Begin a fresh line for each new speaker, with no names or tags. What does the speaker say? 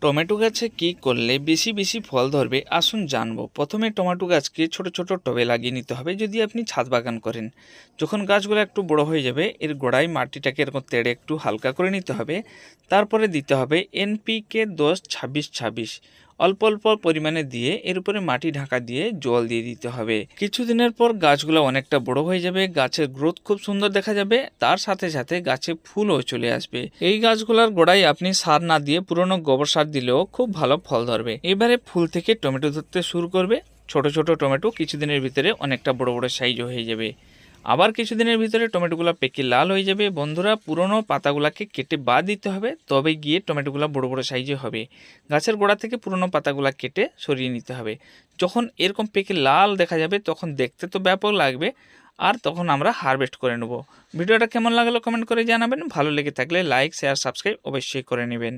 Tomato গাছে কি করলে বেশি বেশি ফল ধরবে আসুন জানবো। প্রথমে টমেটো গাছকে ছোট ছোট টবে লাগিয়ে নিতে হবে যদি আপনি ছাদ বাগান করেন। যখন গাছগুলো একটু বড় হয়ে যাবে এর গোড়ায় মাটিটাকে এরকম তেড়ে একটু হালকা করে নিতে হবে। তারপরে দিতে হবে এনপিকে 10-26-26, অল্প অল্প পরিমাণে দিয়ে এর উপরে মাটি ঢাকা দিয়ে জল দিয়ে দিতে হবে। কিছুদিনের পর গাছগুলো অনেকটা বড় হয়ে যাবে, গাছের গ্রোথ খুব সুন্দর দেখা যাবে, তার সাথে সাথে গাছে ফুলও চলে আসবে। এই গাছগুলোর গোড়ায় আপনি সার না দিয়ে পুরনো গোবর সার দিলেও খুব ভালো ফল ধরবে। এবারে ফুল থেকে টমেটো ধরতে শুরু করবে। ছোট ছোট টমেটো কিছুদিনের ভিতরে অনেকটা বড় বড় সাইজ হয়ে যাবে। আবার কিছুদিনের ভিতরে টমেটোগুলো পেকে লাল হয়ে যাবে। বন্ধুরা, পুরনো পাতাগুলোকে কেটে বাদ দিতে হবে, তবে গিয়ে টমেটোগুলো বড় বড় সাইজে হবে। গাছের গোড়া থেকে পুরনো পাতাগুলো কেটে সরিয়ে নিতে হবে। যখন এরকম পেকে লাল দেখা যাবে তখন দেখতে তো ব্যাপক লাগবে, আর তখন আমরা হারভেস্ট করে নেব। ভিডিওটা কেমন লাগলো কমেন্ট করে জানাবেন। ভালো লেগে থাকলে লাইক শেয়ার সাবস্ক্রাইব অবশ্যই করে নেবেন।